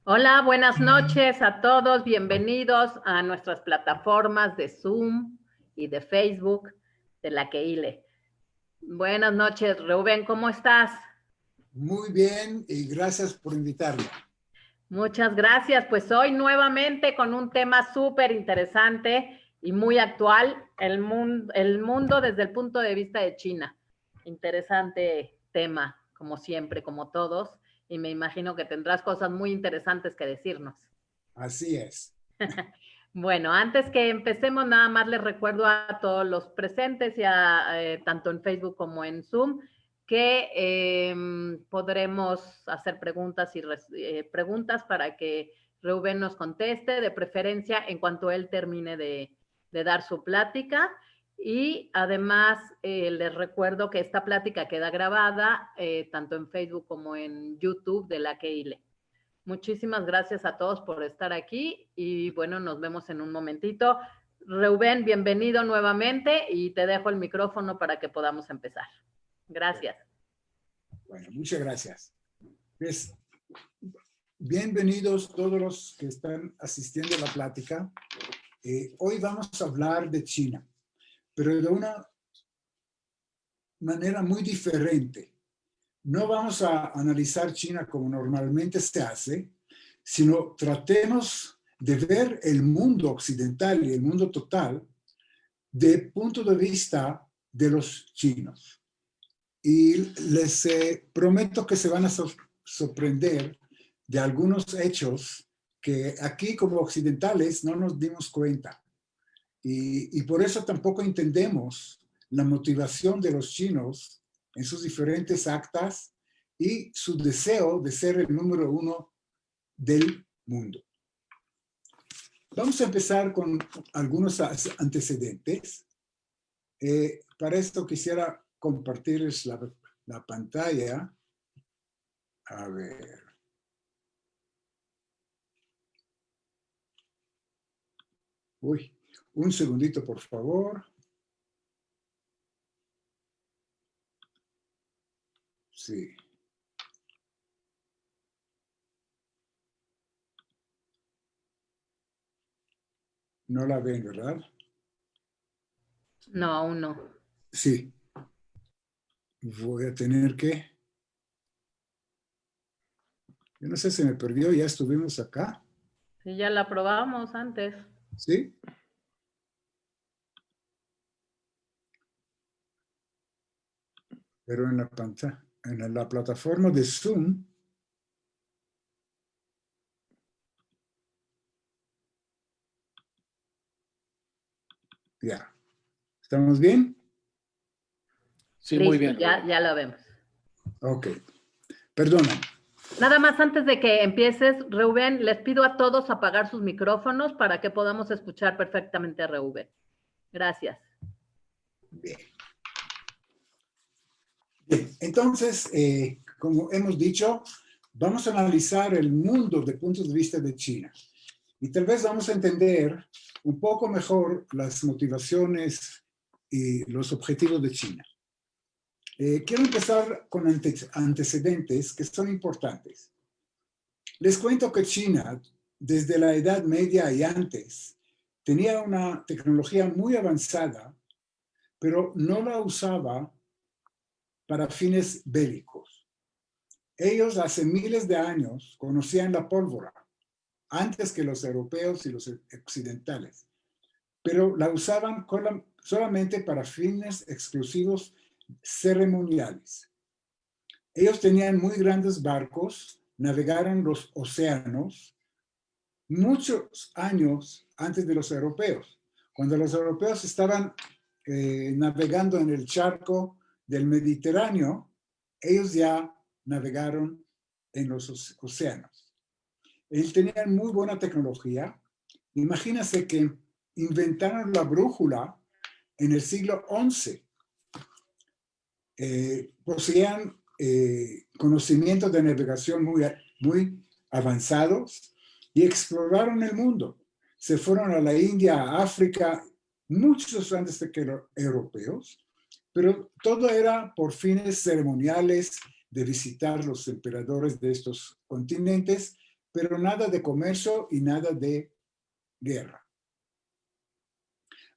Hola, buenas noches a todos. Bienvenidos a nuestras plataformas de Zoom y de Facebook de la Keile. Buenas noches, Rubén, ¿cómo estás? Muy bien y gracias por invitarme. Muchas gracias. Pues hoy nuevamente con un tema súper interesante y muy actual, el mundo desde el punto de vista de China. Interesante tema, como siempre, como todos, y me imagino que tendrás cosas muy interesantes que decirnos. Así es. Bueno, antes que empecemos, nada más les recuerdo a todos los presentes, tanto en Facebook como en Zoom, que podremos hacer preguntas y preguntas para que Rubén nos conteste, de preferencia en cuanto él termine de dar su plática. Y además les recuerdo que esta plática queda grabada tanto en Facebook como en YouTube de la Keile. Muchísimas gracias a todos por estar aquí y bueno, nos vemos en un momentito. Rubén, bienvenido nuevamente y te dejo el micrófono para que podamos empezar. Gracias. Bueno, muchas gracias. Pues, bienvenidos todos los que están asistiendo a la plática. Hoy vamos a hablar de China, pero de una manera muy diferente. No vamos a analizar China como normalmente se hace, sino tratemos de ver el mundo occidental y el mundo total de punto de vista de los chinos. Y les prometo que se van a sorprender de algunos hechos que aquí como occidentales no nos dimos cuenta. Y por eso tampoco entendemos la motivación de los chinos en sus diferentes actas y su deseo de ser el número uno del mundo. Vamos a empezar con algunos antecedentes. Para esto quisiera compartirles la pantalla. A ver. Uy, un segundito, por favor. Sí. No la ven, ¿verdad? No, aún no. Sí. Voy a tener que... Yo no sé si me perdió, ya estuvimos acá. Sí, ya la probamos antes. ¿Sí? Pero en la pantalla, en la plataforma de Zoom, ya. ¿Estamos bien? Sí, muy Listo, bien, ya, Rubén. ya la vemos. Ok. Perdona. Nada más antes de que empieces, Rubén, les pido a todos apagar sus micrófonos para que podamos escuchar perfectamente a Rubén. Gracias. Bien. Bien. Entonces, como hemos dicho, vamos a analizar el mundo desde el punto de vista de China. Y tal vez vamos a entender un poco mejor las motivaciones y los objetivos de China. Quiero empezar con antecedentes que son importantes. Les cuento que China, desde la Edad Media y antes, tenía una tecnología muy avanzada, pero no la usaba para fines bélicos. Ellos hace miles de años conocían la pólvora, antes que los europeos y los occidentales, pero la usaban solamente para fines exclusivos ceremoniales. Ellos tenían muy grandes barcos, navegaron los océanos muchos años antes de los europeos. Cuando los europeos estaban navegando en el charco del Mediterráneo, ellos ya navegaron en los océanos. Ellos tenían muy buena tecnología. Imagínense que inventaron la brújula en el siglo XI. Poseían conocimientos de navegación muy avanzados y exploraron el mundo. Se fueron a la India, a África, muchos antes de que los europeos, pero todo era por fines ceremoniales de visitar los emperadores de estos continentes, pero nada de comercio y nada de guerra.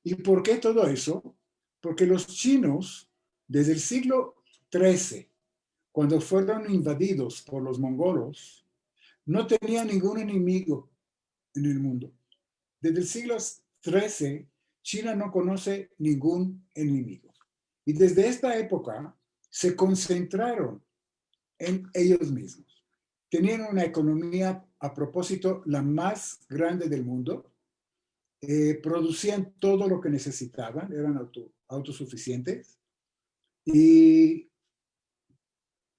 ¿Y por qué todo eso? Porque los chinos, desde el siglo XIII, cuando fueron invadidos por los mongolos, no tenían ningún enemigo en el mundo. Desde el siglo XIII, China no conoce ningún enemigo. Y desde esta época se concentraron en ellos mismos. Tenían una economía, a propósito, la más grande del mundo. Producían todo lo que necesitaban, eran autosuficientes y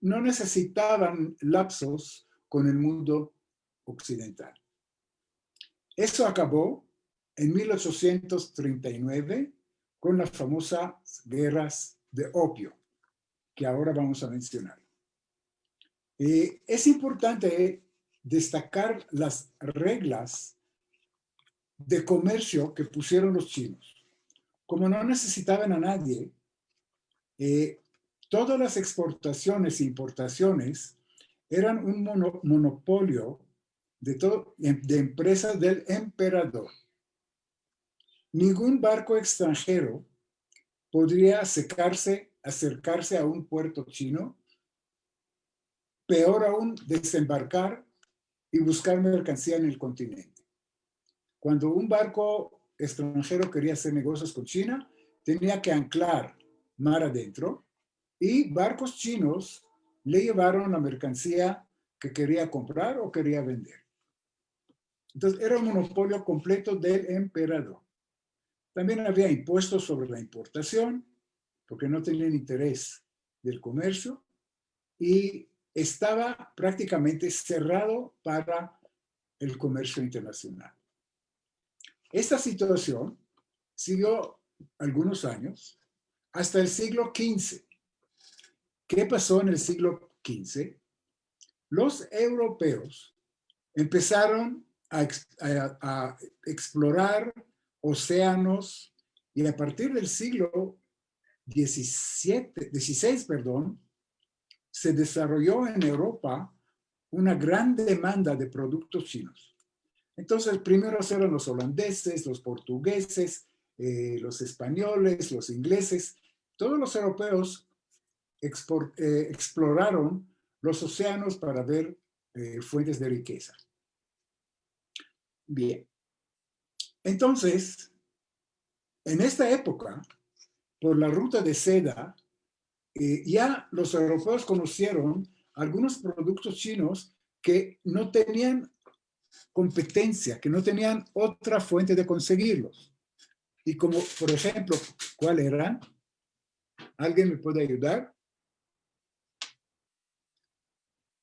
no necesitaban lapsos con el mundo occidental. Eso acabó en 1839 con las famosas guerras de opio, que ahora vamos a mencionar. Es importante destacar las reglas de comercio que pusieron los chinos. Como no necesitaban a nadie, todas las exportaciones e importaciones eran un monopolio de empresas del emperador. Ningún barco extranjero podría acercarse a un puerto chino, peor aún, desembarcar y buscar mercancía en el continente. Cuando un barco extranjero quería hacer negocios con China, tenía que anclar mar adentro y barcos chinos le llevaron la mercancía que quería comprar o quería vender. Entonces era un monopolio completo del emperador. También había impuestos sobre la importación, porque no tenían interés del comercio, y estaba prácticamente cerrado para el comercio internacional. Esta situación siguió algunos años hasta el siglo XV. ¿Qué pasó en el siglo XV? Los europeos empezaron a explorar océanos y a partir del siglo XVI, se desarrolló en Europa una gran demanda de productos chinos. Entonces, primero eran los holandeses, los portugueses, los españoles, los ingleses. Todos los europeos exploraron los océanos para ver fuentes de riqueza. Bien. Entonces, en esta época, por la ruta de seda, ya los europeos conocieron algunos productos chinos que no tenían competencia, que no tenían otra fuente de conseguirlos. Y como, por ejemplo, ¿cuál era? ¿Alguien me puede ayudar?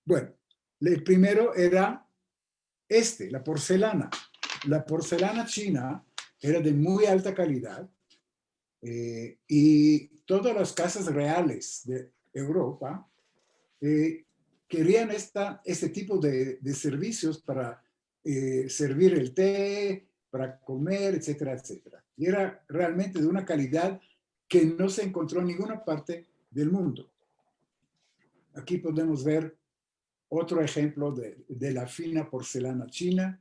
Bueno, el primero era la porcelana. La porcelana china era de muy alta calidad y todas las casas reales de Europa querían este tipo de servicios para servir el té, para comer, etcétera, etcétera. Y era realmente de una calidad que no se encontró en ninguna parte del mundo. Aquí podemos ver otro ejemplo de la fina porcelana china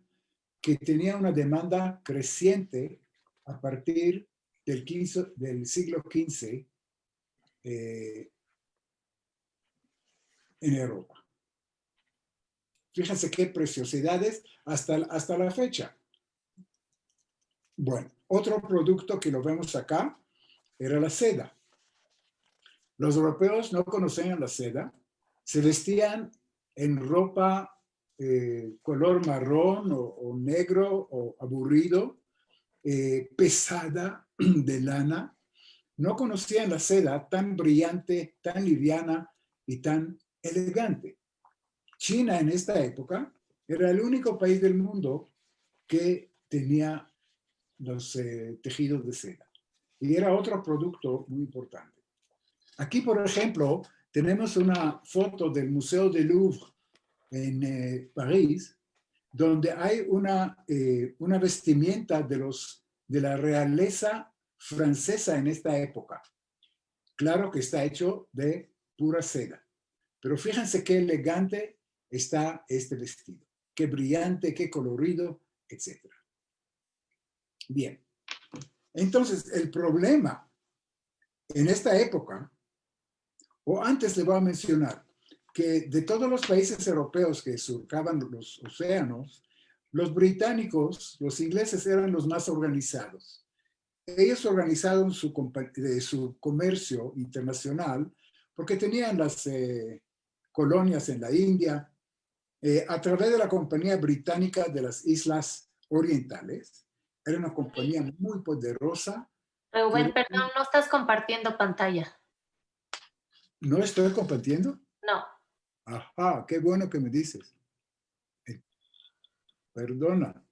que tenía una demanda creciente a partir del siglo XV en Europa. Fíjense qué preciosidades hasta la fecha. Bueno, otro producto que lo vemos acá era la seda. Los europeos no conocían la seda, se vestían en ropa color marrón o negro o aburrido, pesada de lana. No conocían la seda tan brillante, tan liviana y tan elegante. China en esta época era el único país del mundo que tenía los tejidos de seda. Y era otro producto muy importante. Aquí, por ejemplo, tenemos una foto del Museo del Louvre en París, donde hay una vestimenta de la realeza francesa en esta época. Claro que está hecho de pura seda. Pero fíjense qué elegante está este vestido. qué brillante, qué colorido, etc. Bien, entonces el problema en esta época, o antes le voy a mencionar, que de todos los países europeos que surcaban los océanos, los británicos, los ingleses eran los más organizados. Ellos organizaron su comercio internacional porque tenían las colonias en la India, a través de la Compañía Británica de las Islas Orientales. Era una compañía muy poderosa. Rubén, perdón, no estás compartiendo pantalla. ¿No estoy compartiendo? No. Ajá, qué bueno que me dices. Perdona.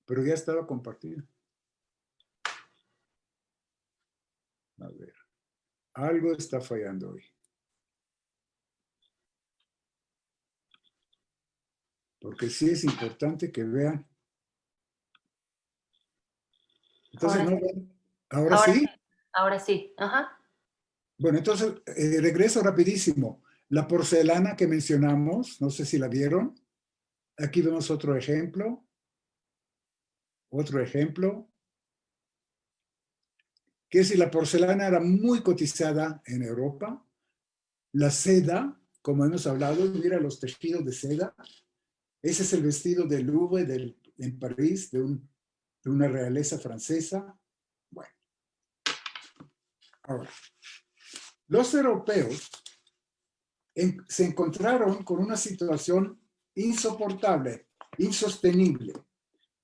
Pero ya estaba compartido. A ver. Algo está fallando hoy. Porque sí es importante que vean. Entonces, Ahora ¿no ven? ¿Ahora sí? Ahora sí. Ajá. Bueno, entonces regreso rapidísimo. La porcelana que mencionamos, no sé si la vieron. Aquí vemos otro ejemplo. Otro ejemplo. Que si la porcelana era muy cotizada en Europa, la seda, como hemos hablado, mira los tejidos de seda. Ese es el vestido de Louvre en París, de una realeza francesa. Bueno, ahora, los europeos se encontraron con una situación insoportable, insostenible.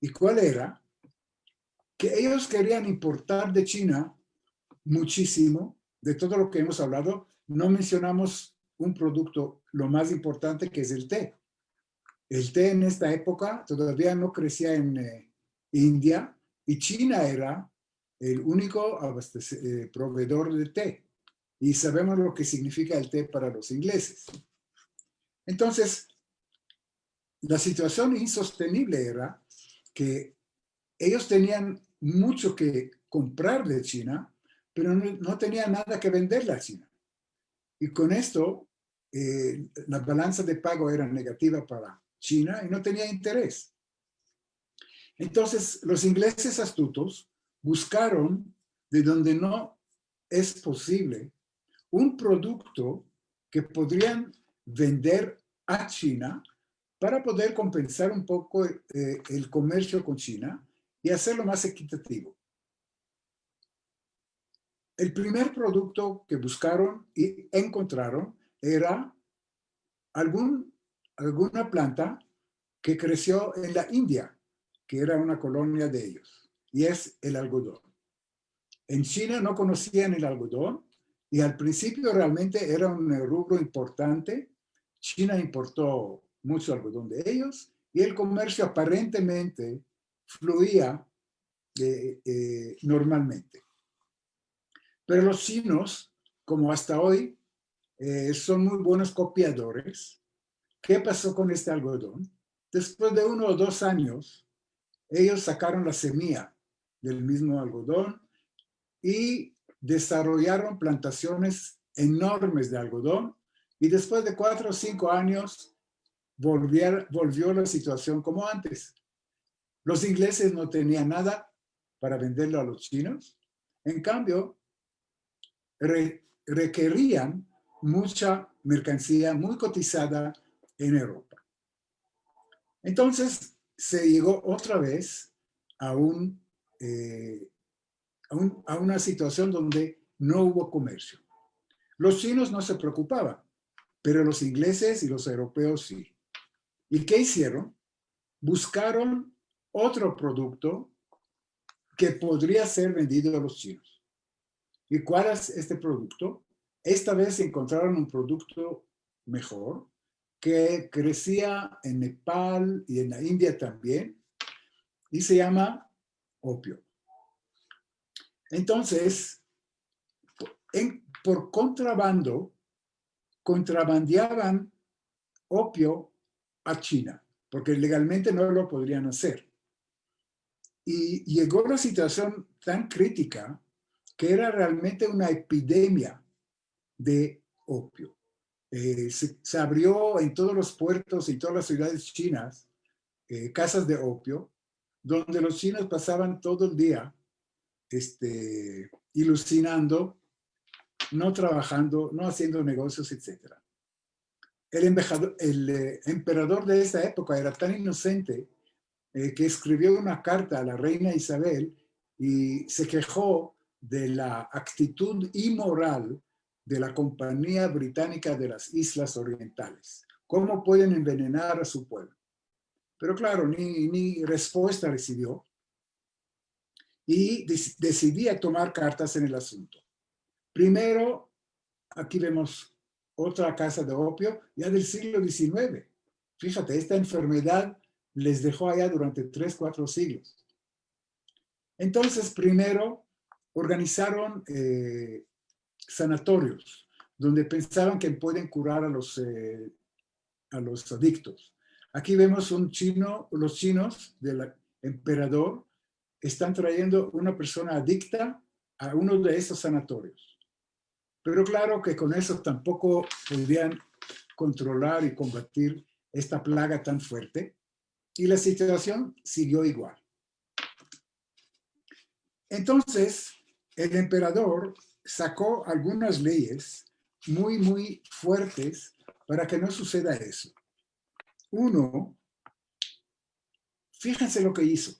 ¿Y cuál era? Que ellos querían importar de China muchísimo, de todo lo que hemos hablado. No mencionamos un producto, lo más importante, que es el té. El té en esta época todavía no crecía en India, y China era el único proveedor de té. Y sabemos lo que significa el té para los ingleses. Entonces, la situación insostenible era que ellos tenían mucho que comprar de China, pero no tenían nada que venderle a China. Y con esto, la balanza de pago era negativa para China y no tenía interés. Entonces, los ingleses astutos buscaron, de donde no es posible, un producto que podrían vender a China para poder compensar un poco el comercio con China y hacerlo más equitativo. El primer producto que buscaron y encontraron era alguna planta que creció en la India, que era una colonia de ellos, y es el algodón. En China no conocían el algodón y al principio realmente era un rubro importante. China importó mucho algodón de ellos y el comercio aparentemente fluía normalmente. Pero los chinos, como hasta hoy, son muy buenos copiadores. ¿Qué pasó con este algodón? Después de 1 o 2 años, ellos sacaron la semilla del mismo algodón y desarrollaron plantaciones enormes de algodón, y después de 4 o 5 años volvió la situación como antes. Los ingleses no tenían nada para venderlo a los chinos. En cambio, requerían mucha mercancía muy cotizada en Europa. Entonces se llegó otra vez a una situación donde no hubo comercio. Los chinos no se preocupaban, pero los ingleses y los europeos sí. ¿Y qué hicieron? Buscaron otro producto que podría ser vendido a los chinos. ¿Y cuál es este producto? Esta vez encontraron un producto mejor que crecía en Nepal y en la India también, y se llama opio. Entonces, por contrabando, contrabandeaban opio a China, porque legalmente no lo podrían hacer. Y llegó la situación tan crítica que era realmente una epidemia de opio. Se abrió en todos los puertos y todas las ciudades chinas casas de opio, donde los chinos pasaban todo el día ilusionando, no trabajando, no haciendo negocios, etc. El emperador de esa época era tan inocente que escribió una carta a la reina Isabel y se quejó de la actitud inmoral de la Compañía Británica de las Islas Orientales. ¿Cómo pueden envenenar a su pueblo? Pero claro, ni respuesta recibió y decidía tomar cartas en el asunto. Primero, aquí vemos otra casa de opio ya del siglo XIX. Fíjate, esta enfermedad les dejó allá durante 3, 4 siglos. Entonces, primero organizaron sanatorios donde pensaban que pueden curar a los adictos. Aquí vemos los chinos del emperador están trayendo una persona adicta a uno de esos sanatorios. Pero claro que con eso tampoco podían controlar y combatir esta plaga tan fuerte y la situación siguió igual. Entonces, el emperador sacó algunas leyes muy, muy fuertes para que no suceda eso. Uno, fíjense lo que hizo.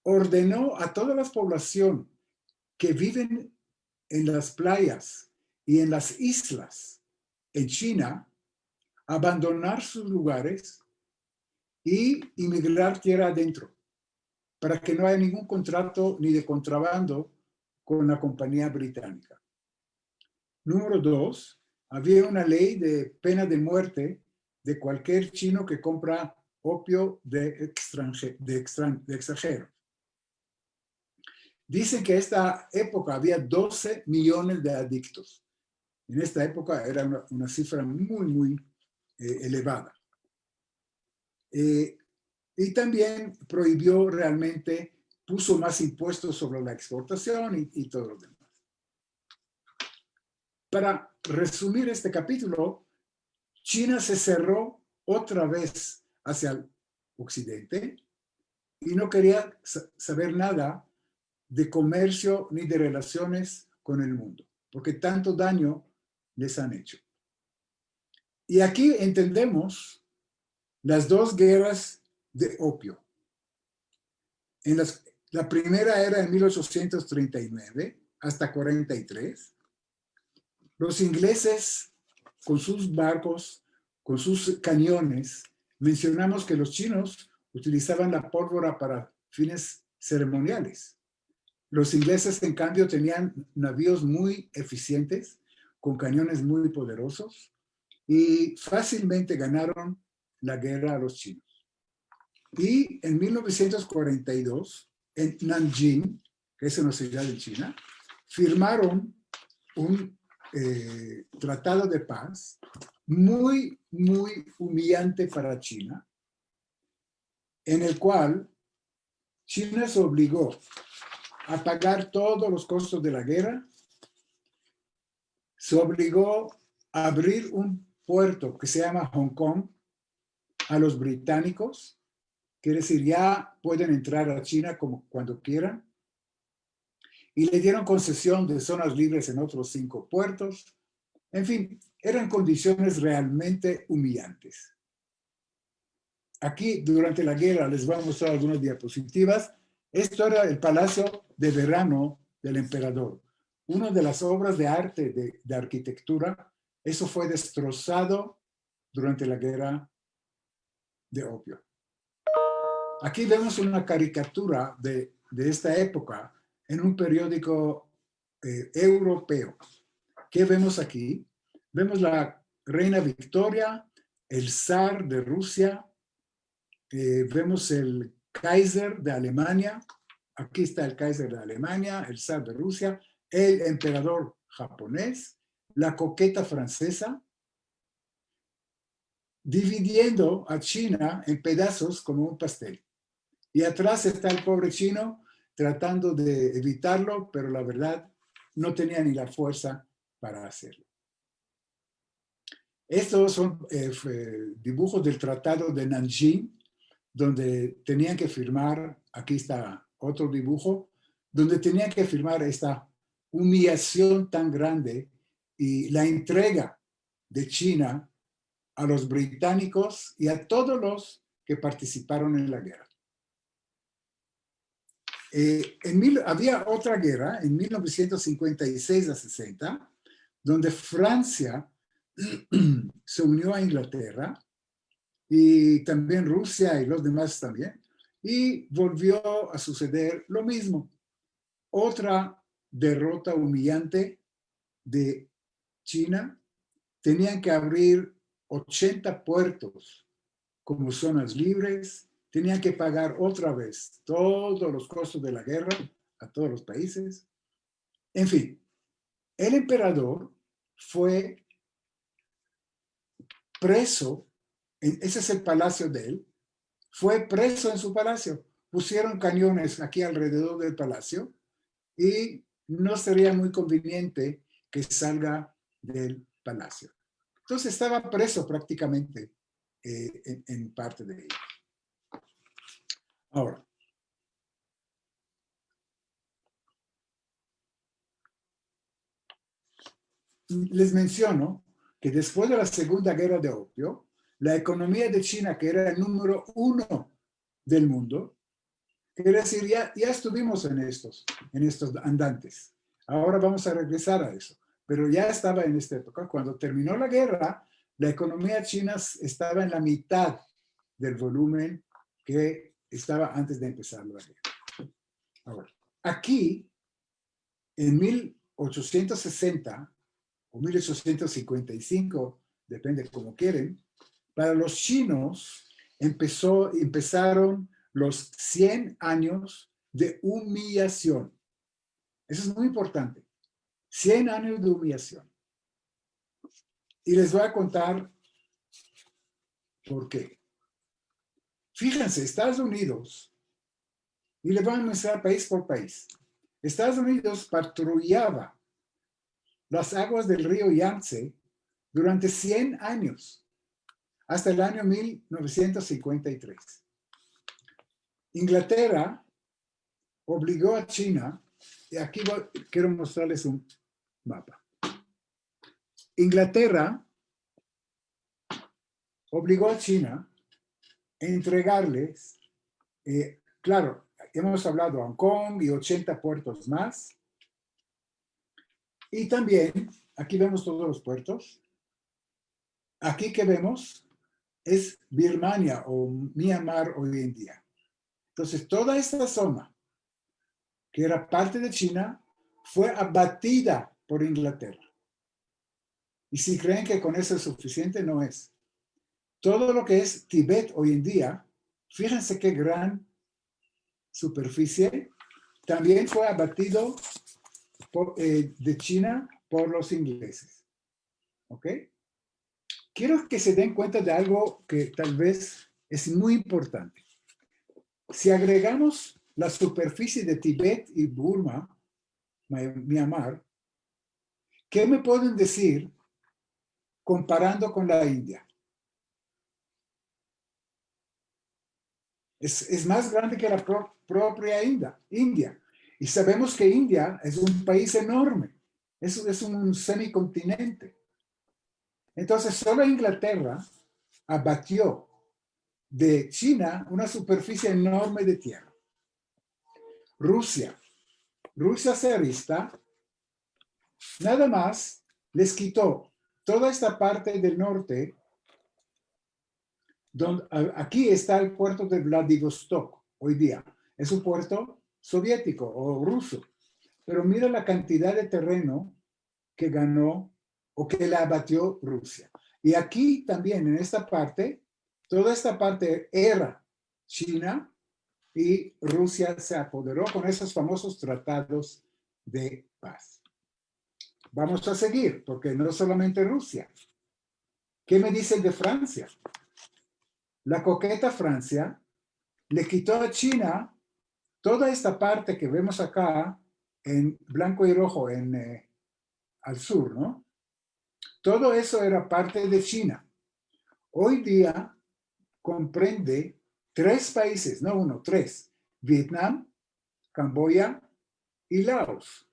Ordenó a toda la población que viven en las playas y en las islas en China abandonar sus lugares y inmigrar tierra adentro para que no haya ningún contrato ni de contrabando con la compañía británica. Número 2, había una ley de pena de muerte de cualquier chino que compra opio de extranjero. Dicen que en esta época había 12 millones de adictos. En esta época era una cifra muy, muy elevada. Y también prohibió realmente, puso más impuestos sobre la exportación y todo lo demás. Para resumir este capítulo, China se cerró otra vez hacia el occidente y no quería saber nada de comercio ni de relaciones con el mundo, porque tanto daño les han hecho. Y aquí entendemos las dos guerras de opio. La primera era en 1839 hasta 43. Los ingleses, con sus barcos, con sus cañones, mencionamos que los chinos utilizaban la pólvora para fines ceremoniales. Los ingleses, en cambio, tenían navíos muy eficientes, con cañones muy poderosos, y fácilmente ganaron la guerra a los chinos. Y en 1942, en Nanjing, que es una ciudad de China, firmaron un tratado de paz muy, muy humillante para China, en el cual China se obligó a pagar todos los costos de la guerra, se obligó a abrir un puerto que se llama Hong Kong a los británicos, quiere decir, ya pueden entrar a China como cuando quieran, y le dieron concesión de zonas libres en otros 5 puertos. En fin, eran condiciones realmente humillantes. Aquí, durante la guerra, les voy a mostrar algunas diapositivas. Esto era el Palacio de Verano del Emperador. Una de las obras de arte de arquitectura, eso fue destrozado durante la guerra de opio. Aquí vemos una caricatura de esta época en un periódico europeo. ¿Qué vemos aquí? Vemos la reina Victoria, el zar de Rusia, vemos el Kaiser de Alemania, aquí está el Kaiser de Alemania, el zar de Rusia, el emperador japonés, la coqueta francesa, dividiendo a China en pedazos como un pastel. Y atrás está el pobre chino tratando de evitarlo, pero la verdad no tenía ni la fuerza para hacerlo. Estos son dibujos del Tratado de Nanjing, donde tenían que firmar, aquí está otro dibujo, donde tenían que firmar esta humillación tan grande y la entrega de China a los británicos y a todos los que participaron en la guerra. Había otra guerra en 1956 a 60, donde Francia se unió a Inglaterra y también Rusia y los demás también, y volvió a suceder lo mismo. Otra derrota humillante de China. Tenían que abrir 80 puertos como zonas libres, tenían que pagar otra vez todos los costos de la guerra a todos los países. En fin, el emperador fue preso, ese es el palacio de él, fue preso en su palacio. Pusieron cañones aquí alrededor del palacio y no sería muy conveniente que salga del palacio. Entonces estaba preso prácticamente en parte de ello. Ahora, les menciono que después de la Segunda Guerra de Opio, la economía de China, que era el número 1 del mundo, quiere decir, ya estuvimos en estos andantes. Ahora vamos a regresar a eso. Pero ya estaba en esta época. Cuando terminó la guerra, la economía china estaba en la mitad del volumen que estaba antes de empezar la guerra. Ahora, aquí, en 1860 o 1855, depende como quieren, para los chinos empezaron los 100 años de humillación. Eso es muy importante. 100 años de humillación. Y les voy a contar por qué. Fíjense, Estados Unidos, y les voy a mencionar país por país. Estados Unidos patrullaba las aguas del río Yangtze durante 100 años, hasta el año 1953. Inglaterra obligó a China, y aquí quiero mostrarles un mapa. Inglaterra obligó a China a entregarles, claro, hemos hablado de Hong Kong y 80 puertos más. Y también, aquí vemos todos los puertos. Aquí que vemos es Birmania o Myanmar hoy en día. Entonces, toda esta zona, que era parte de China, fue abatida por Inglaterra. Y si creen que con eso es suficiente, no es. Todo lo que es Tibet hoy en día, fíjense qué gran superficie, también fue abatido de China por los ingleses. ¿Ok? Quiero que se den cuenta de algo que tal vez es muy importante. Si agregamos la superficie de Tibet y Burma, Myanmar, ¿qué me pueden decir comparando con la India? Es más grande que la propia India. Y sabemos que India es un país enorme. Es un semicontinente. Entonces, solo Inglaterra abatió de China una superficie enorme de tierra. Rusia zarista, nada más les quitó toda esta parte del norte. Aquí está el puerto de Vladivostok hoy día. Es un puerto soviético o ruso. Pero mira la cantidad de terreno que ganó o que la abatió Rusia. Y aquí también, en esta parte, toda esta parte era China y Rusia se apoderó con esos famosos tratados de paz. Vamos a seguir, porque no solamente Rusia. ¿Qué me dicen de Francia? La coqueta Francia le quitó a China toda esta parte que vemos acá en blanco y rojo, en al sur, ¿no? Todo eso era parte de China. Hoy día comprende 3 países, no uno, 3. Vietnam, Camboya y Laos.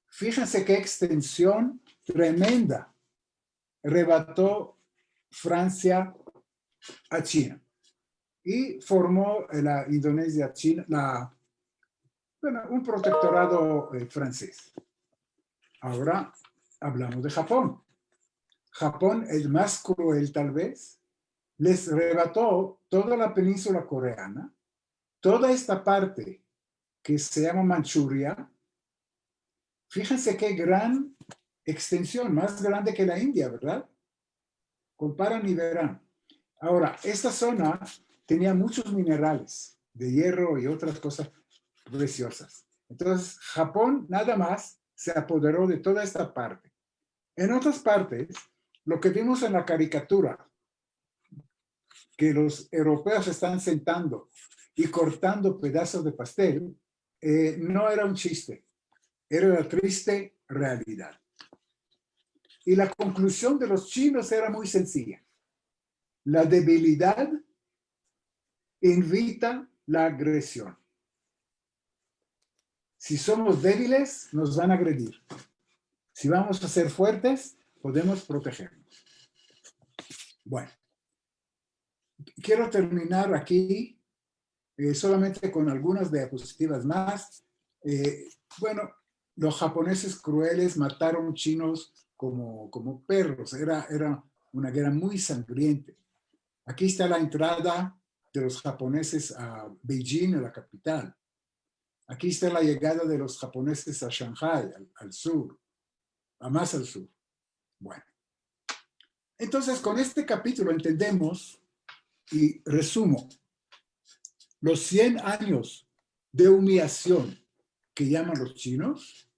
Fíjense qué extensión tremenda arrebató Francia a China y formó la Indonesia, China, un protectorado francés. Ahora hablamos de Japón. Japón, el más cruel tal vez, les arrebató toda la península coreana, toda esta parte que se llama Manchuria. Fíjense qué gran extensión, más grande que la India, ¿verdad? Comparan y verán. Ahora, esta zona tenía muchos minerales de hierro y otras cosas preciosas. Entonces, Japón nada más se apoderó de toda esta parte. En otras partes, lo que vimos en la caricatura, que los europeos están sentando y cortando pedazos de pastel, no era un chiste, era la triste realidad. Y la conclusión de los chinos era muy sencilla. La debilidad invita la agresión. Si somos débiles, nos van a agredir. Si vamos a ser fuertes, podemos protegernos. Bueno, quiero terminar aquí solamente con algunas diapositivas más. Bueno, los japoneses crueles mataron chinos como perros. Era una guerra muy sangrienta. Aquí está la entrada de los japoneses a Beijing, a la capital. Aquí está la llegada de los japoneses a Shanghái, al sur, a más al sur. Bueno, entonces con este capítulo entendemos, y resumo, los 100 años de humillación que llaman los chinos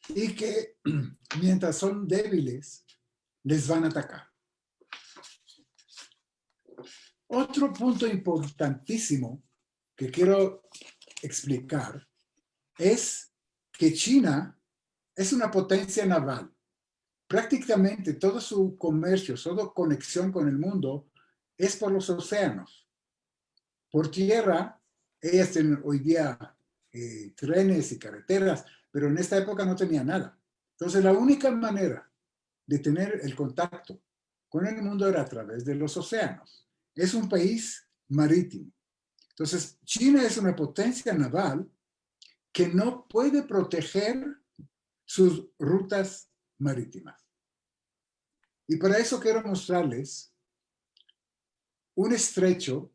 y que mientras son débiles les van a atacar. Otro punto importantísimo que quiero explicar es que China es una potencia naval. Prácticamente todo su comercio, toda conexión con el mundo es por los océanos. Por tierra, ellas tienen hoy día trenes y carreteras, pero en esta época no tenía nada. Entonces la única manera de tener el contacto con el mundo era a través de los océanos. Es un país marítimo. Entonces, China es una potencia naval que no puede proteger sus rutas marítimas. Y para eso quiero mostrarles un estrecho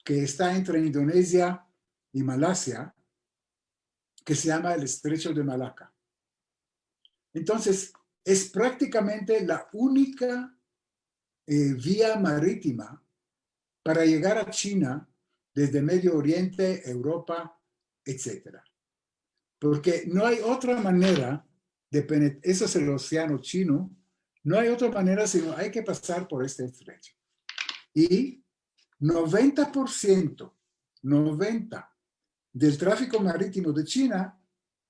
que está entre Indonesia y Malasia, que se llama el Estrecho de Malaca. Entonces, es prácticamente la única vía marítima para llegar a China desde Medio Oriente, Europa, etc. Porque no hay otra manera de penetrar, eso es el océano chino, no hay otra manera sino hay que pasar por este estrecho. Y 90% del tráfico marítimo de China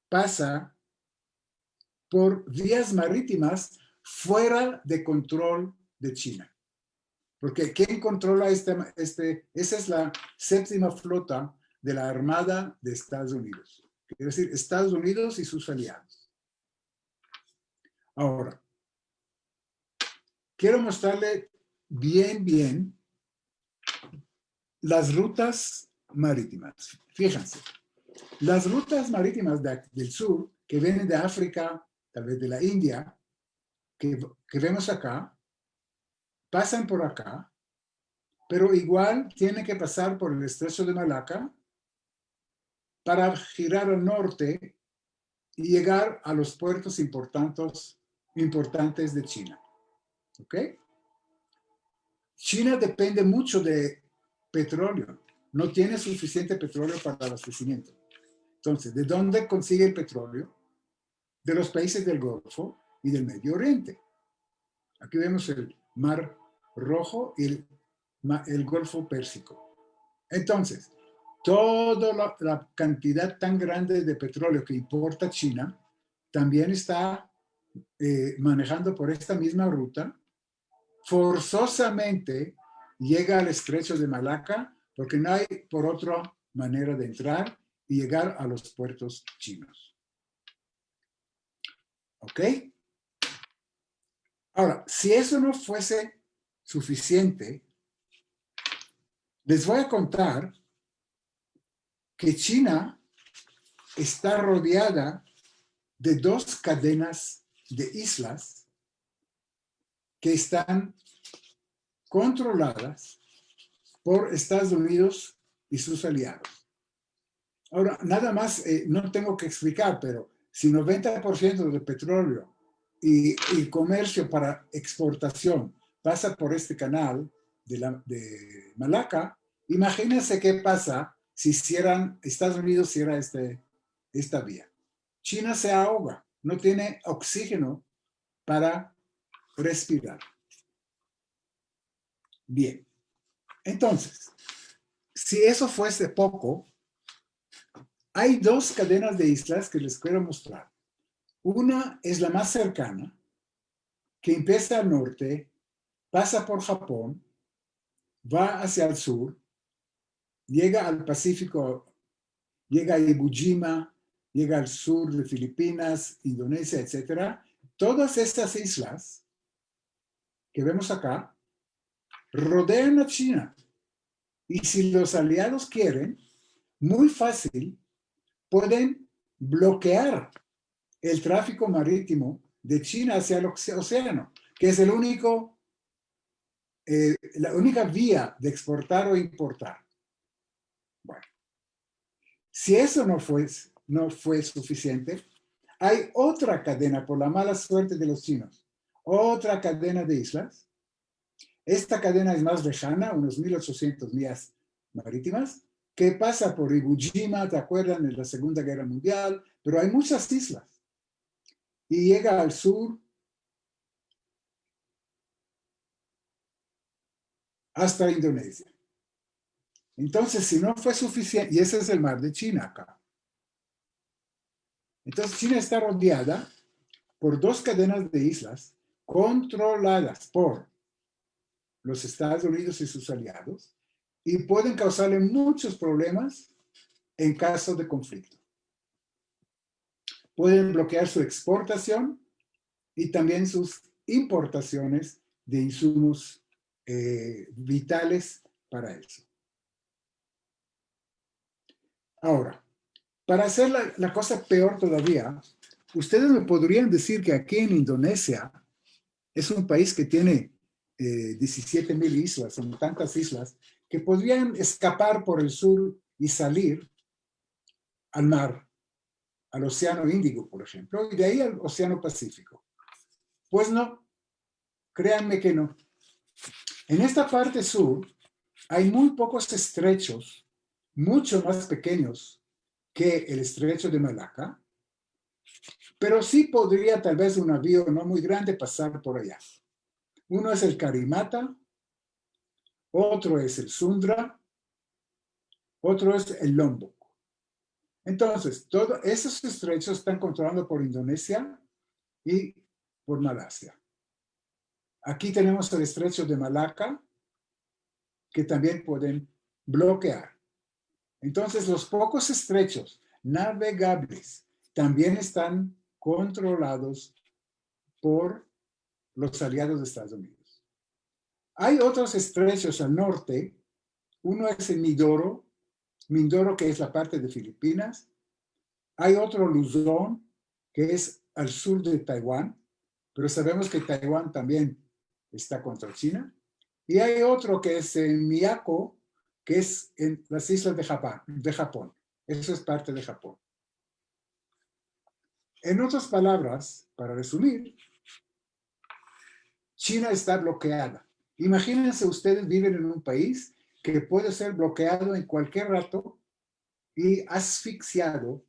pasa por vías marítimas fuera de control de China. Porque ¿quién controla esa es la 7ª flota de la Armada de Estados Unidos? Quiere decir, Estados Unidos y sus aliados. Ahora, quiero mostrarle bien las rutas marítimas. Fíjense, las rutas marítimas del sur, que vienen de África, tal vez de la India, que vemos acá, pasan por acá, pero igual tienen que pasar por el Estrecho de Malaca para girar al norte y llegar a los puertos importantes de China. ¿Ok? China depende mucho de petróleo. No tiene suficiente petróleo para el abastecimiento. Entonces, ¿de dónde consigue el petróleo? De los países del Golfo y del Medio Oriente. Aquí vemos el Mar Rojo y el Golfo Pérsico. Entonces, toda la cantidad tan grande de petróleo que importa China también está manejando por esta misma ruta, forzosamente llega al estrecho de Malaca porque no hay por otra manera de entrar y llegar a los puertos chinos. ¿Ok? Ahora, si eso no fuese suficiente, les voy a contar que China está rodeada de dos cadenas de islas que están controladas por Estados Unidos y sus aliados. Ahora, nada más, no tengo que explicar, pero si 90% del petróleo y comercio para exportación pasa por este canal de Malaca, imagínense qué pasa si Estados Unidos cierra esta vía. China se ahoga, no tiene oxígeno para respirar. Bien, entonces, si eso fuese poco, hay dos cadenas de islas que les quiero mostrar. Una es la más cercana, que empieza al norte, pasa por Japón, va hacia el sur, llega al Pacífico, llega a Iwo Jima, llega al sur de Filipinas, Indonesia, etc. Todas estas islas que vemos acá rodean a China. Y si los aliados quieren, muy fácil, pueden bloquear el tráfico marítimo de China hacia el océano, que es la única vía de exportar o importar. Bueno, si eso no fue suficiente, hay otra cadena, por la mala suerte de los chinos, otra cadena de islas. Esta cadena es más lejana, unos 1800 millas marítimas, que pasa por Iwo Jima, ¿te acuerdan? En la Segunda Guerra Mundial, pero hay muchas islas. Y llega al sur hasta Indonesia. Entonces, si no fue suficiente, y ese es el mar de China acá. Entonces, China está rodeada por dos cadenas de islas controladas por los Estados Unidos y sus aliados y pueden causarle muchos problemas en caso de conflicto. Pueden bloquear su exportación y también sus importaciones de insumos vitales para eso. Ahora, para hacer la cosa peor todavía, ustedes me podrían decir que aquí en Indonesia es un país que tiene 17,000 islas, son tantas islas, que podrían escapar por el sur y salir al mar, al Océano Índico, por ejemplo, y de ahí al Océano Pacífico. Pues no, créanme que no. En esta parte sur hay muy pocos estrechos, mucho más pequeños que el estrecho de Malaca, pero sí podría tal vez un navío no muy grande pasar por allá. Uno es el Karimata, otro es el Sundra, otro es el Lombok. Entonces, todos esos estrechos están controlados por Indonesia y por Malasia. Aquí tenemos el estrecho de Malaca, que también pueden bloquear. Entonces, los pocos estrechos navegables también están controlados por los aliados de Estados Unidos. Hay otros estrechos al norte. Uno es el Mindoro, que es la parte de Filipinas. Hay otro Luzón, que es al sur de Taiwán, pero sabemos que Taiwán también está contra China. Y hay otro que es en Miyako, que es en las islas de Japón. Eso es parte de Japón. En otras palabras, para resumir, China está bloqueada. Imagínense ustedes viven en un país que puede ser bloqueado en cualquier rato y asfixiado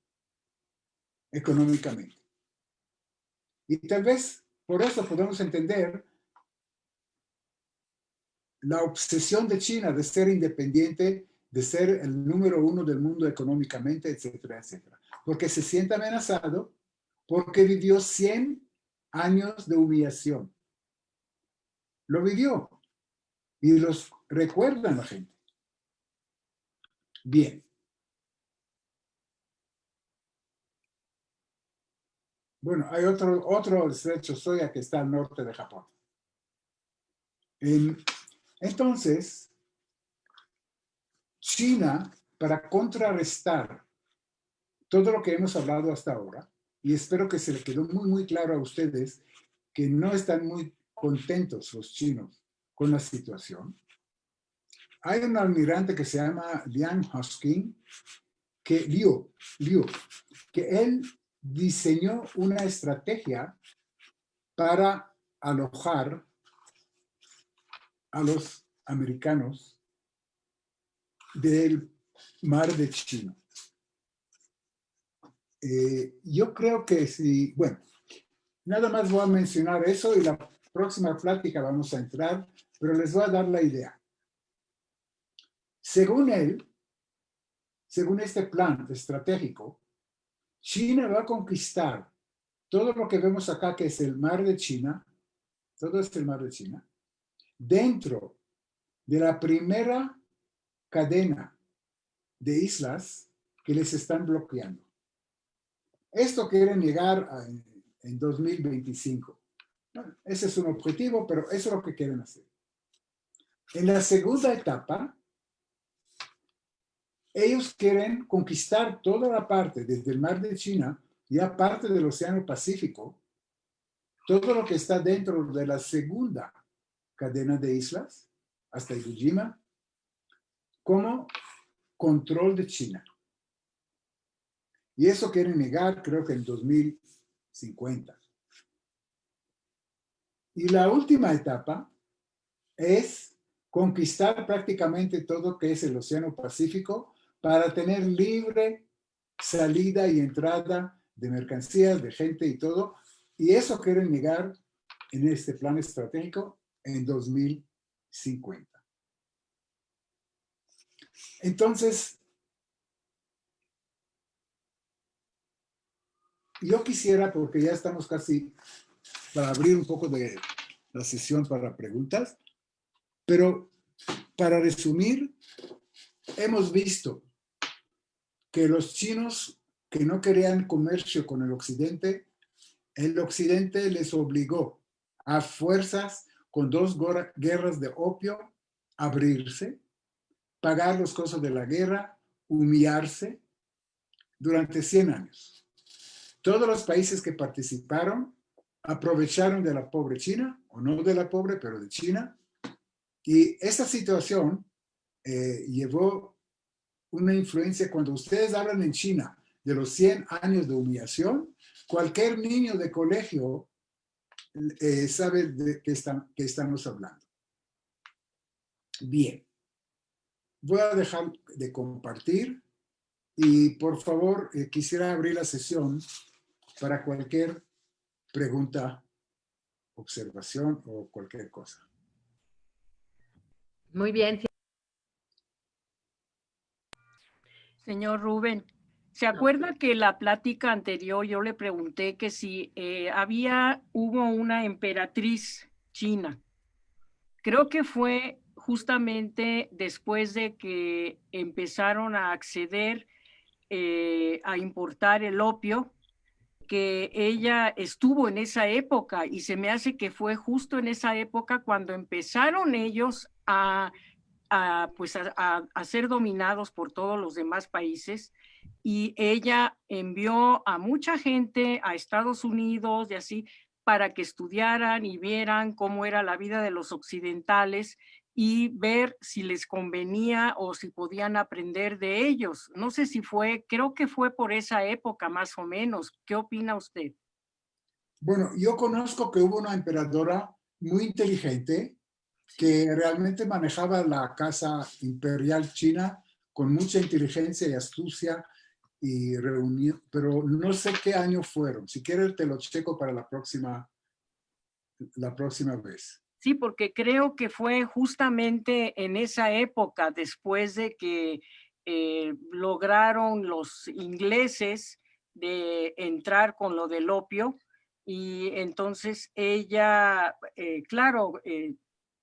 económicamente. Y tal vez por eso podemos entender la obsesión de China de ser independiente, de ser el número uno del mundo económicamente, etcétera, etcétera. Porque se siente amenazado porque vivió 100 años de humillación. Lo vivió y los recuerdan la gente. Bien. Bueno, hay otro estrecho Soya que está al norte de Japón. Entonces, China, para contrarrestar todo lo que hemos hablado hasta ahora, y espero que se le quedó muy, muy claro a ustedes que no están muy contentos los chinos con la situación. Hay un almirante que se llama Liang Hosking, Liu, que él diseñó una estrategia para alojar a los americanos del mar de China. Yo creo que si, bueno, nada más voy a mencionar eso y la próxima plática vamos a entrar, pero les voy a dar la idea. Según él, según este plan estratégico, China va a conquistar todo lo que vemos acá, que es el mar de China, todo es el mar de China, dentro de la primera cadena de islas que les están bloqueando. Esto quieren llegar en 2025. Bueno, ese es un objetivo, pero eso es lo que quieren hacer. En la segunda etapa, ellos quieren conquistar toda la parte desde el mar de China y aparte del Océano Pacífico, todo lo que está dentro de la segunda cadena de islas, hasta Iwo como control de China. Y eso quieren negar, creo que en 2050. Y la última etapa es conquistar prácticamente todo lo que es el Océano Pacífico para tener libre salida y entrada de mercancías, de gente y todo. Y eso quieren negar en este plan estratégico en 2050. Entonces, yo quisiera, porque ya estamos casi para abrir un poco de la sesión para preguntas, pero para resumir, hemos visto que los chinos que no querían comercio con el occidente les obligó a fuerzas con 2 guerras de opio a abrirse, pagar los costos de la guerra, humillarse durante 100 años. Todos los países que participaron aprovecharon de la pobre China, o no de la pobre, pero de China, y esa situación llevó una influencia. Cuando ustedes hablan en China de los 100 años de humillación, cualquier niño de colegio sabe de qué estamos hablando. Bien, voy a dejar de compartir y por favor quisiera abrir la sesión para cualquier pregunta, observación o cualquier cosa. Muy bien. Señor Rubén, ¿se acuerda que la plática anterior yo le pregunté que si hubo una emperatriz china? Creo que fue justamente después de que empezaron a acceder a importar el opio, que ella estuvo en esa época, y se me hace que fue justo en esa época cuando empezaron ellos a ser dominados por todos los demás países, y ella envió a mucha gente a Estados Unidos y así para que estudiaran y vieran cómo era la vida de los occidentales y ver si les convenía o si podían aprender de ellos. No sé si creo que fue por esa época más o menos. ¿Qué opina usted? Bueno, yo conozco que hubo una emperadora muy inteligente que realmente manejaba la casa imperial china con mucha inteligencia y astucia y reunión, pero no sé qué año fueron. Si quieres te lo checo para la próxima vez. Sí, porque creo que fue justamente en esa época, después de que lograron los ingleses de entrar con lo del opio y entonces ella, claro,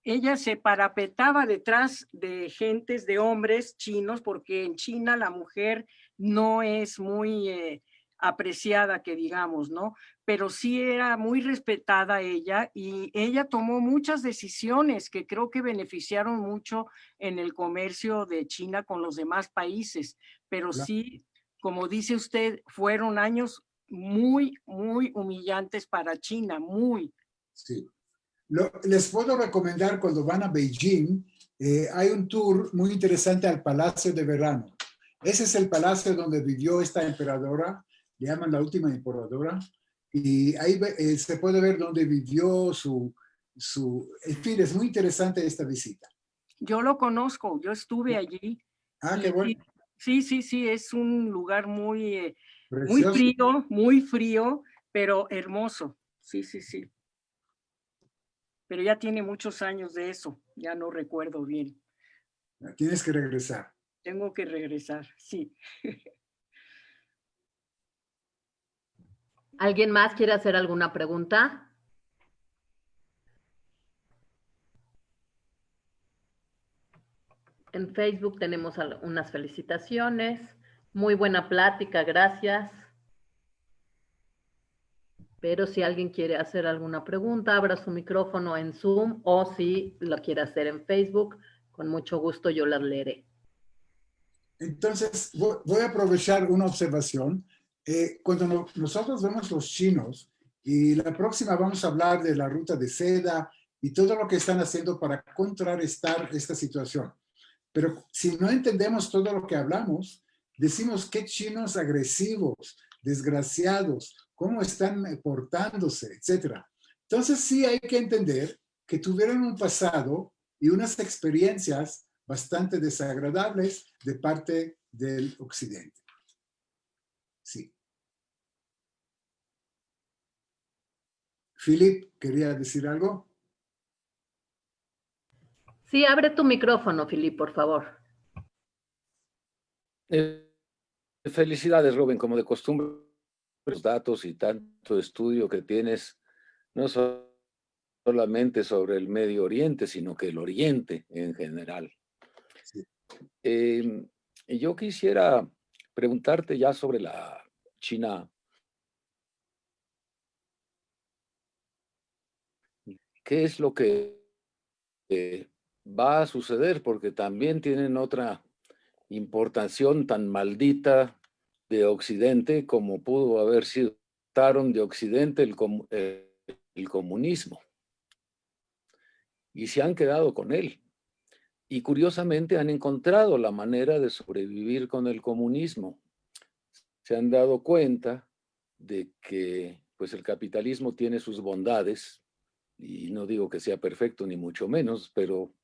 ella se parapetaba detrás de gentes, de hombres chinos, porque en China la mujer no es muy apreciada, que digamos, ¿no? Pero sí era muy respetada ella y ella tomó muchas decisiones que creo que beneficiaron mucho en el comercio de China con los demás países, pero sí, como dice usted, fueron años muy, muy humillantes para China, muy. Sí. Les puedo recomendar cuando van a Beijing, hay un tour muy interesante al Palacio de Verano. Ese es el palacio donde vivió esta emperadora, le llaman la última emperadora, y ahí se puede ver dónde vivió en fin, es muy interesante esta visita. Yo lo conozco, yo estuve allí. Ah, Y qué bueno. sí, es un lugar muy Precioso. muy frío, pero hermoso. Sí. Pero ya tiene muchos años de eso, ya no recuerdo bien. Tienes que regresar. Tengo que regresar, sí. ¿Alguien más quiere hacer alguna pregunta? En Facebook tenemos unas felicitaciones. Muy buena plática, gracias. Pero si alguien quiere hacer alguna pregunta, abra su micrófono en Zoom o si lo quiere hacer en Facebook, con mucho gusto yo las leeré. Entonces, voy a aprovechar una observación. Cuando nosotros vemos los chinos, y la próxima vamos a hablar de la ruta de seda y todo lo que están haciendo para contrarrestar esta situación. Pero si no entendemos todo lo que hablamos, decimos qué chinos agresivos, desgraciados, cómo están portándose, etc. Entonces sí hay que entender que tuvieron un pasado y unas experiencias bastante desagradables de parte del occidente. Sí. Philip, ¿quería decir algo? Sí, abre tu micrófono, Filip, por favor. Felicidades, Rubén, como de costumbre, los datos y tanto estudio que tienes, no solamente sobre el Medio Oriente, sino que el Oriente en general. Sí. Yo quisiera preguntarte ya sobre la China. ¿Qué es lo que va a suceder? Porque también tienen otra importación tan maldita de Occidente como pudo haber sido de Occidente el comunismo. Y se han quedado con él. Y curiosamente han encontrado la manera de sobrevivir con el comunismo. Se han dado cuenta de que pues, el capitalismo tiene sus bondades, y no digo que sea perfecto ni mucho menos, pero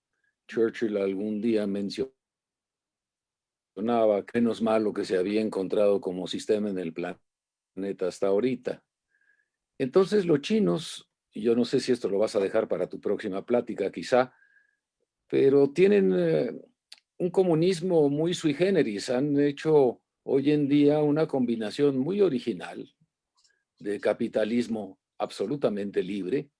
Churchill algún día mencionaba que menos mal lo que se había encontrado como sistema en el planeta hasta ahorita. Entonces los chinos, y yo no sé si esto lo vas a dejar para tu próxima plática quizá, pero tienen un comunismo muy sui generis. Han hecho hoy en día una combinación muy original de capitalismo absolutamente libre,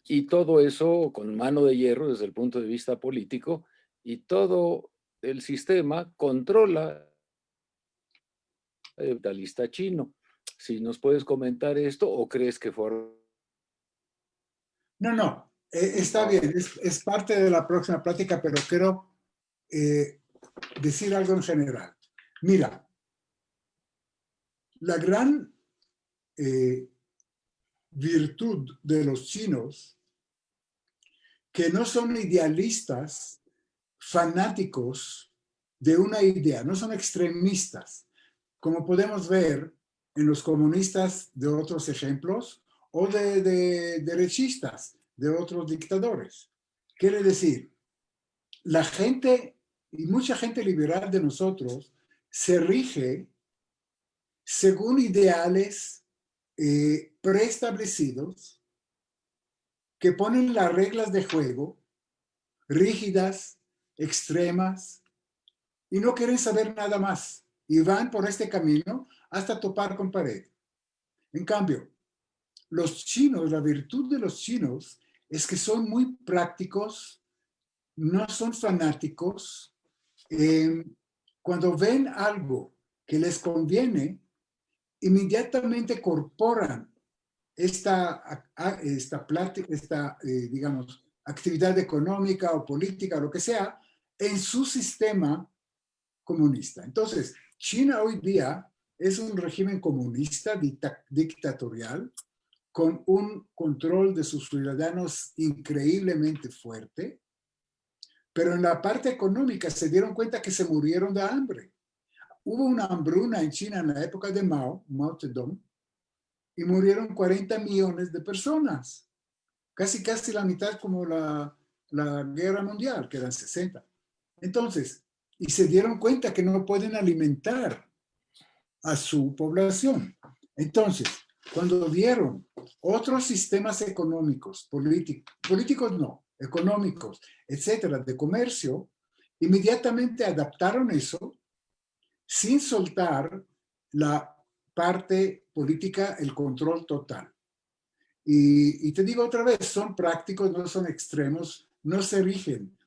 y todo eso con mano de hierro desde el punto de vista político, y todo el sistema controla el capitalista chino. Si nos puedes comentar esto, o crees que fue... No, está bien, es parte de la próxima plática, pero quiero decir algo en general. Mira, la gran virtud de los chinos, que no son idealistas, fanáticos de una idea, no son extremistas, como podemos ver en los comunistas de otros ejemplos o de derechistas de otros dictadores. Quiere decir, la gente y mucha gente liberal de nosotros se rige según ideales preestablecidos que ponen las reglas de juego rígidas, extremas, y no quieren saber nada más. y van por este camino hasta topar con pared. En cambio, los chinos, la virtud de los chinos es que son muy prácticos, no son fanáticos. Cuando ven algo que les conviene, inmediatamente incorporan digamos, actividad económica o política o lo que sea en su sistema comunista. Entonces, China hoy día es un régimen comunista dictatorial con un control de sus ciudadanos increíblemente fuerte, pero en la parte económica se dieron cuenta que se murieron de hambre. Hubo una hambruna en China en la época de Mao Zedong, y murieron 40 millones de personas. Casi la mitad como la guerra mundial, que eran 60. Entonces, y se dieron cuenta que no pueden alimentar a su población. Entonces, cuando vieron otros sistemas económicos, políticos no, económicos, etcétera, de comercio, inmediatamente adaptaron eso sin soltar la parte política, el control total. Y te digo otra vez, son prácticos, no son extremos, no se rigen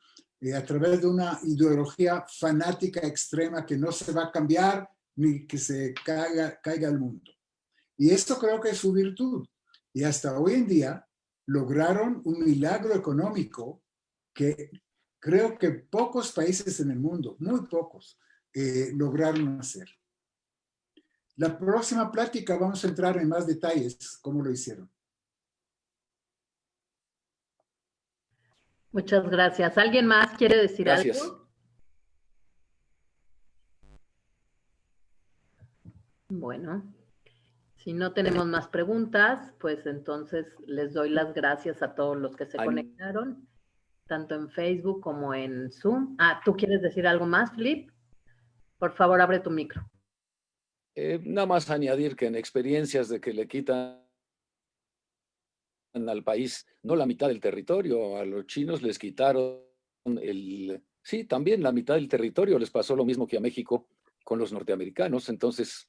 a través de una ideología fanática extrema que no se va a cambiar ni que se caiga el mundo. Y esto creo que es su virtud. Y hasta hoy en día lograron un milagro económico que creo que pocos países en el mundo, muy pocos, lograron hacer. La próxima plática vamos a entrar en más detalles, cómo lo hicieron. Muchas gracias. ¿Alguien más quiere decir algo? Bueno, si no tenemos más preguntas, pues entonces les doy las gracias a todos los que se conectaron, tanto en Facebook como en Zoom. ¿Tú quieres decir algo más, Flip? Por favor, abre tu micro. Nada más añadir que en experiencias de que le quitan al país, no la mitad del territorio, a los chinos les quitaron sí, también la mitad del territorio, les pasó lo mismo que a México con los norteamericanos. Entonces,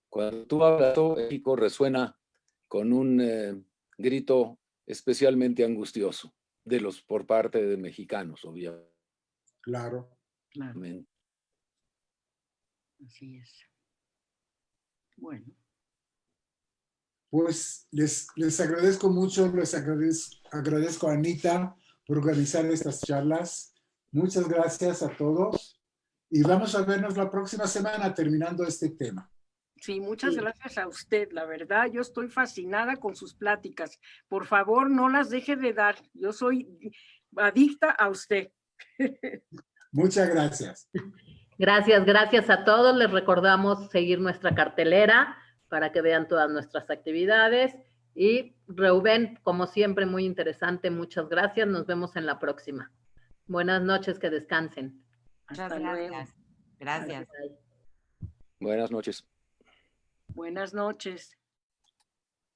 cuando tú hablas, México resuena con un grito especialmente angustioso por parte de mexicanos, obviamente. Claro. Así es. Bueno. Pues les agradezco mucho, les agradezco a Anita por organizar estas charlas. Muchas gracias a todos y vamos a vernos la próxima semana terminando este tema. Sí, muchas gracias a usted. La verdad, yo estoy fascinada con sus pláticas. Por favor, no las deje de dar. Yo soy adicta a usted. Muchas gracias. Gracias a todos. Les recordamos seguir nuestra cartelera para que vean todas nuestras actividades. Y Reuben, como siempre, muy interesante. Muchas gracias. Nos vemos en la próxima. Buenas noches, que descansen. Muchas gracias. Gracias. Buenas noches. Buenas noches.